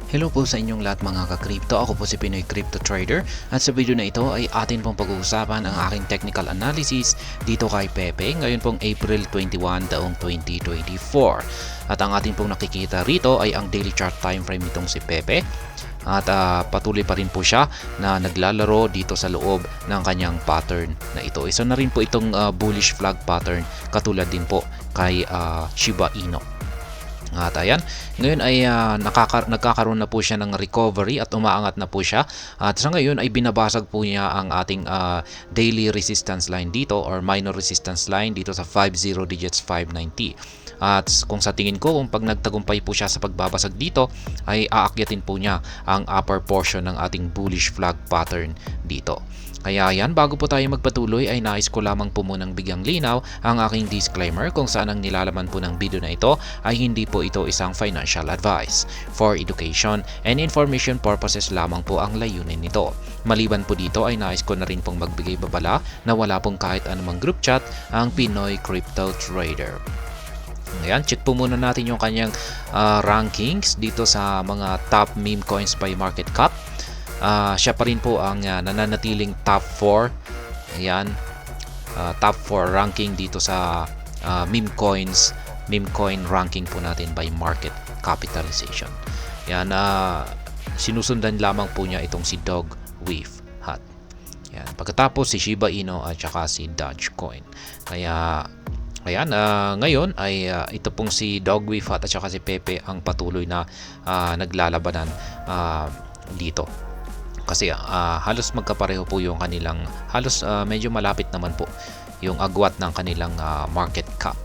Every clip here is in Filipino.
Hello po sa inyong lahat mga ka-crypto. Ako po si Pinoy Crypto Trader at sa video na ito ay atin pong pag-uusapan ang aking technical analysis dito kay Pepe ngayon pong April 21 taong 2024. At ang atin pong nakikita rito ay ang daily chart time frame nitong si Pepe. At patuloy pa rin po siya na naglalaro dito sa loob ng kanyang pattern na ito. Isa na rin po itong bullish flag pattern katulad din po kay Shiba Inu. At ayan, ngayon ay nagkakaroon na po siya ng recovery at umaangat na po siya. At sa ngayon ay binabasag po niya ang ating daily resistance line dito or minor resistance line dito sa 50 digits 590. At kung sa tingin ko, kung pag nagtagumpay po siya sa pagbabasag dito, ay aakyatin po niya ang upper portion ng ating bullish flag pattern dito. Kaya yan, bago po tayo magpatuloy ay nais ko lamang po munang bigyang linaw ang aking disclaimer kung saan ang nilalaman po ng video na ito ay hindi po ito isang financial advice. For education and information purposes lamang po ang layunin nito. Maliban po dito ay nais ko na rin pong magbigay babala na wala pong kahit anumang group chat ang Pinoy Crypto Trader. Ayan, check po muna natin yung kanyang rankings dito sa mga top meme coins by market cap. Siya pa rin po ang nananatiling top 4. Ayan, top 4 ranking dito sa meme coin ranking po natin by market capitalization. Ayan, sinusundan lamang po niya itong si Dogwifhat. Ayan, pagkatapos si Shiba Inu at saka si Dogecoin. Kaya ayan, ngayon ay ito pong si Dogwifhat at saka si Pepe ang patuloy na naglalabanan dito. Kasi halos magkapareho po yung kanilang, halos medyo malapit naman po yung agwat ng kanilang market cap.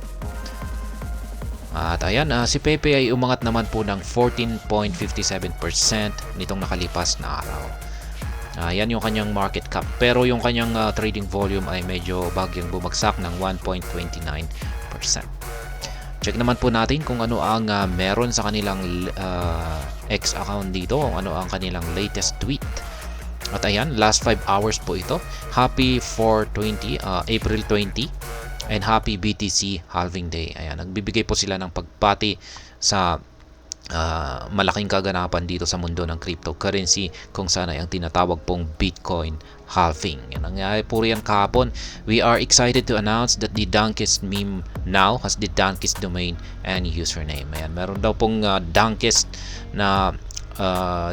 At ayan, si Pepe ay umangat naman po ng 14.57% nitong nakalipas na araw. Yan yung kanyang market cap. Pero yung kanyang trading volume ay medyo bagyang bumagsak ng 1.29%. Check naman po natin kung ano ang meron sa kanilang X account dito, kung ano ang kanilang latest tweet. At ayan, last 5 hours po ito. Happy 420, April 20 and happy BTC halving day. Ayan, nagbibigay po sila ng pagpati sa malaking kaganapan dito sa mundo ng cryptocurrency kung saan ay ang tinatawag pong Bitcoin halving. Yan ang nangyari po riyan kahapon. We are excited to announce that the Dunkest meme now has the Dunkest domain and username. Ayan, meron daw pong Dunkest na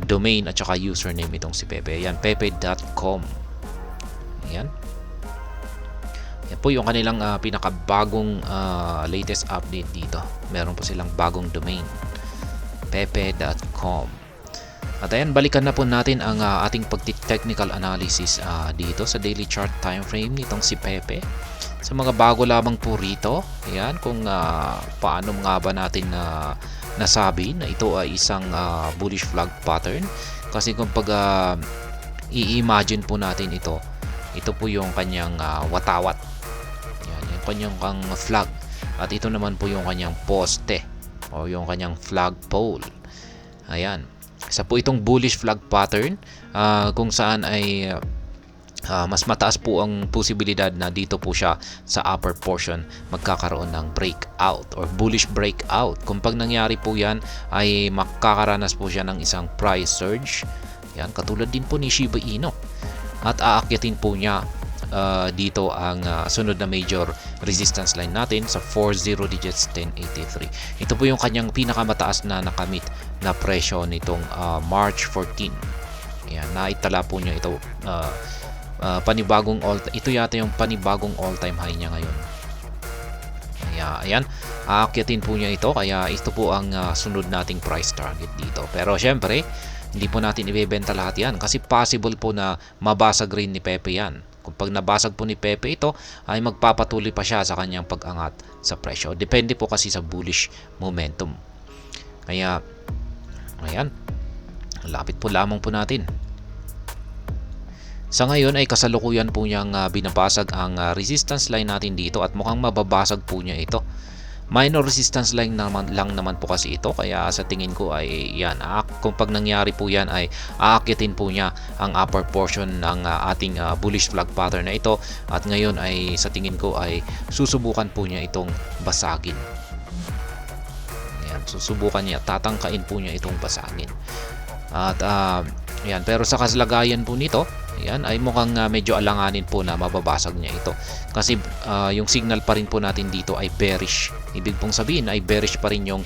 domain at saka username itong si Pepe. Ayan, pepe.com. Ayan. Yan po yung kanilang pinakabagong latest update dito. Meron po silang bagong domain. pepe.com. At ayan, balikan na po natin ang ating pagti-technical analysis dito sa daily chart time frame nitong si Pepe. Sa mga bago lamang po rito, ayan, kung paano nga ba natin nasabi na ito ay isang bullish flag pattern. Kasi kung pag i-imagine po natin ito po yung kanyang watawat. Ayan, yung kanyang flag. At ito naman po yung kanyang poste o yung kanyang flag pole. Ayan. Isa po itong bullish flag pattern kung saan ay mas mataas po ang posibilidad na dito po siya sa upper portion magkakaroon ng breakout or bullish breakout. Kung pag nangyari po yan ay makakaranas po siya ng isang price surge. Yan, katulad din po ni Shiba Inu. At aakyatin po niya dito ang sunod na major resistance line natin sa 40 digits 1083. Ito po yung kanyang pinakamataas na nakamit na presyo nitong March 14. Ayan, naitala po niya ito panibagong ito yata yung panibagong all-time high niya ngayon. Ayan, aakyatin po niya ito, kaya ito po ang sunod nating price target dito. Pero syempre, hindi po natin ibebenta lahat yan kasi possible po na mabasag rin ni Pepe yan. Kung pag nabasag po ni Pepe ito, ay magpapatuloy pa siya sa kanyang pag-angat sa presyo. Depende po kasi sa bullish momentum. Kaya, ayan, lapit po lamang po natin. Sa ngayon ay kasalukuyan po niyang binabasag ang resistance line natin dito at mukhang mababasag po niya ito. Minor resistance line lang naman po kasi ito, kaya sa tingin ko ay yan. Kung pag nangyari po yan ay aakyatin po niya ang upper portion ng ating bullish flag pattern na ito at ngayon ay sa tingin ko ay susubukan po niya itong basagin. Ayan, susubukan niya, tatangkain po niya itong basagin. At yan, pero sa kasalagayan po nito, yan ay mukhang medyo alanganin po na mababasag niya ito. Kasi yung signal pa rin po natin dito ay bearish. Ibig pong sabihin ay bearish pa rin yung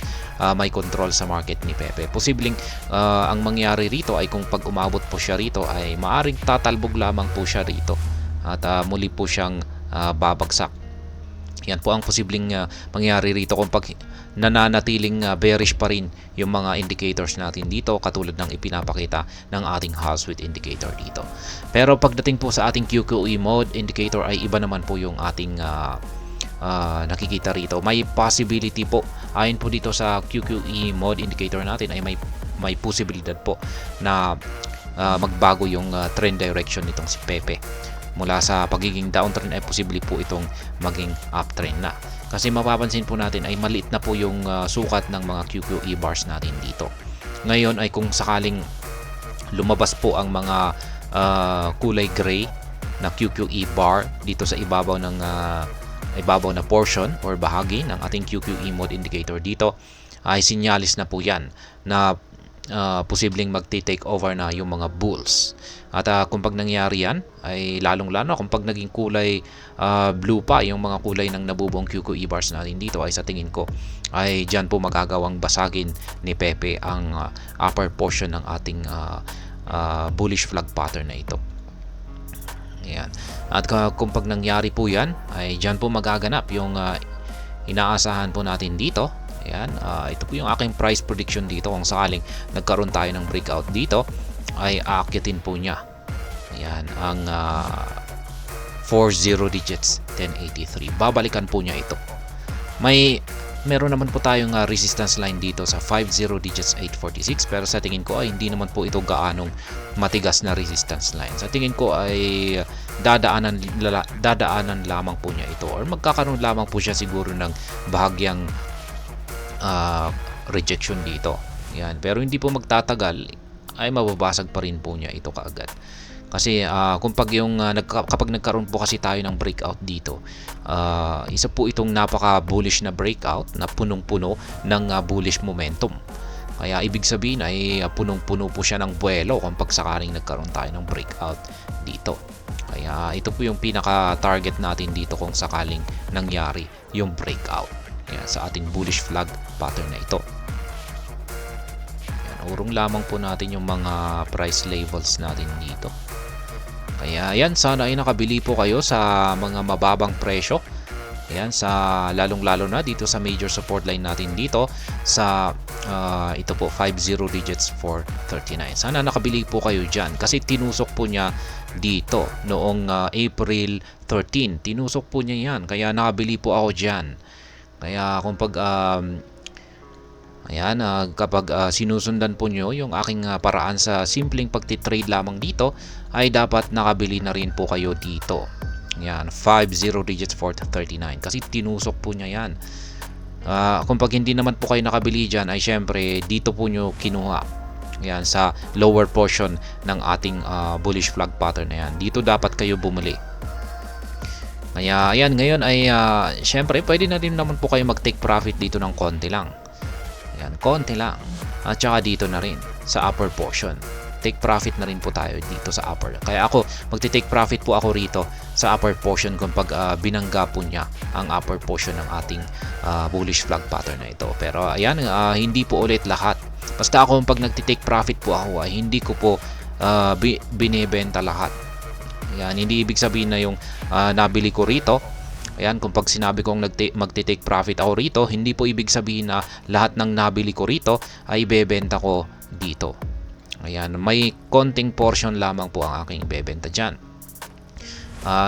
may control sa market ni Pepe. Posibleng ang mangyari rito ay kung pag umabot po siya rito ay maaring tatalbog lamang po siya rito. At muli po siyang babagsak. Yan po ang posibleng mangyari rito kung pag nananatiling bearish pa rin yung mga indicators natin dito, katulad ng ipinapakita ng ating Hallswitch indicator dito. Pero pagdating po sa ating QQE mode indicator ay iba naman po yung ating nakikita rito. May possibility po, ayon po dito sa QQE mode indicator natin, ay may posibilidad po na magbago yung trend direction nitong si Pepe. Mula sa pagiging downtrend ay posible po itong maging uptrend na. Kasi mapapansin po natin ay maliit na po yung sukat ng mga QQE bars natin dito. Ngayon ay kung sakaling lumabas po ang mga kulay gray na QQE bar dito sa ibabaw na portion or bahagi ng ating QQE mode indicator dito, ay sinyalis na po yan na posibleng magti-take over na yung mga bulls. At kung pag nangyari yan, ay lalong-lalo kung pag naging kulay blue pa yung mga kulay ng nabubong QQE bars natin dito, ay sa tingin ko ay dyan po magagawang basagin ni Pepe ang upper portion ng ating bullish flag pattern na ito. Ayan. At kung pag nangyari po yan, ay dyan po magaganap yung inaasahan po natin dito. Ayan, ito po yung aking price prediction dito. Kung sakaling nagkaroon tayo ng breakout dito, ay aakyatin po niya. Ayan, ang 40 digits 1083. Babalikan po niya ito. Meron naman po tayong resistance line dito sa 50 digits 846, pero sa tingin ko ay hindi naman po ito gaanong matigas na resistance line. Sa tingin ko ay dadaanan lamang po niya ito, or magkakaroon lamang po siya siguro ng bahagyang rejection dito. Yan. Pero hindi po magtatagal ay mababasag pa rin po niya ito kaagad. Kasi kapag nagkaroon po kasi tayo ng breakout dito, isa po itong napaka bullish na breakout na punong-puno ng bullish momentum. Kaya ibig sabihin ay punong-puno po siya ng buwelo kung pag sakaling nagkaroon tayo ng breakout dito. Kaya ito po yung pinaka-target natin dito kung sakaling nangyari yung breakout. Yan, sa ating bullish flag pattern na ito. Yan, urong lamang po natin yung mga price levels natin dito. Kaya yan, sana ay nakabili po kayo sa mga mababang presyo. Ayan, sa lalong-lalo na dito sa major support line natin dito sa ito po 50 digits 439. Sana nakabili po kayo dyan kasi tinusok po niya dito noong April 13. Tinusok po niya yan, kaya nakabili po ako dyan. Kaya kung kapag sinusundan po nyo yung aking paraan sa simpleng pagtitrade lamang dito, ay dapat nakabili na rin po kayo dito. Yan, 50 digits 439 kasi tinusok po niya yan. Kung pag hindi naman po kayo nakabili dyan, ay syempre dito po nyo kinuha. Yan, sa lower portion ng ating bullish flag pattern na yan. Dito dapat kayo bumili. Kaya ayan, ngayon ay syempre pwede na din naman po kayo mag-take profit dito ng konti lang. Ayan, konti lang. At saka dito na rin sa upper portion. Take profit na rin po tayo dito sa upper. Kaya ako, magti-take profit po ako rito sa upper portion kung pag binangga po niya ang upper portion ng ating bullish flag pattern na ito. Pero ayan, hindi po ulit lahat. Basta ako pag nagti-take profit po ako ay hindi ko po binibenta lahat. Ayan, hindi ibig sabihin na yung nabili ko rito. Ayan, kung pag sinabi kong magti-take profit ako rito, hindi po ibig sabihin na lahat ng nabili ko rito ay ibebenta ko dito. Ayan, may konting portion lamang po ang aking ibebenta dyan.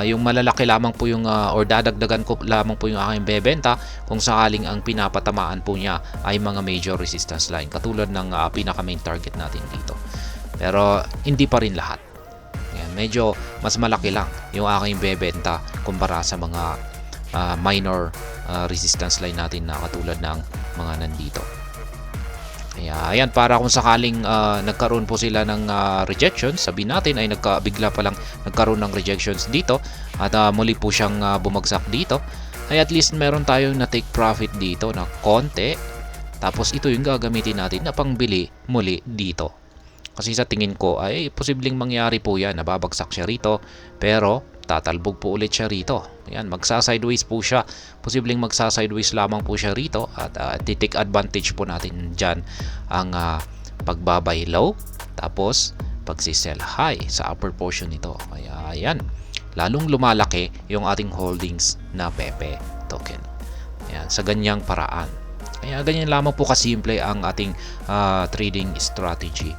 Yung malalaki lamang po yung or dadagdagan ko lamang po yung aking bebenta kung sakaling ang pinapatamaan po niya ay mga major resistance line katulad ng pinaka main target natin dito. Pero hindi pa rin lahat. Ayan, medyo mas malaki lang yung aking bebenta kumpara sa mga minor resistance line natin na katulad ng mga nandito. Kaya ayan, para kung sakaling nagkaroon po sila ng rejections, sabihin natin ay bigla pa lang nagkaroon ng rejections dito at muli po siyang bumagsak dito, ay at least meron tayong na take profit dito na konti, tapos ito yung gagamitin natin na pangbili muli dito. Kasi sa tingin ko ay posibleng mangyari po yan, nababagsak siya rito pero tatalbog po ulit siya rito. Ayan, magsa-sideways po siya. Posibleng magsa-sideways lamang po siya rito at take advantage po natin dyan ang pagbabay low tapos pagsisell high sa upper portion nito. Kaya ayan, lalong lumalaki yung ating holdings na Pepe token. Ayan, sa ganyang paraan. Kaya ganyan lamang po kasimple ang ating trading strategy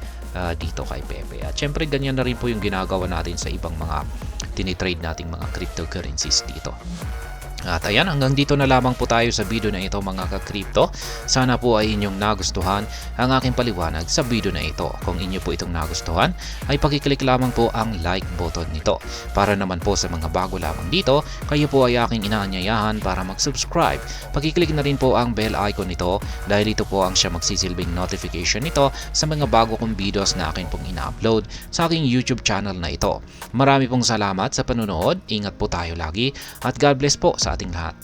dito kay Pepe. At syempre ganyan na rin po yung ginagawa natin sa ibang mga tinitrade nating mga cryptocurrencies dito. At ayan, hanggang dito na lamang po tayo sa video na ito mga ka-crypto. Sana po ay inyong nagustuhan ang aking paliwanag sa video na ito. Kung inyo po itong nagustuhan, ay pakiclick lamang po ang like button nito. Para naman po sa mga bago lamang dito, kayo po ay aking inaanyayahan para mag-subscribe. Pakiclick na rin po ang bell icon nito dahil ito po ang siya magsisilbing notification nito sa mga bago kong videos na akin pong ina-upload sa aking YouTube channel na ito. Marami pong salamat sa panonood, ingat po tayo lagi at God bless po sa ating lahat.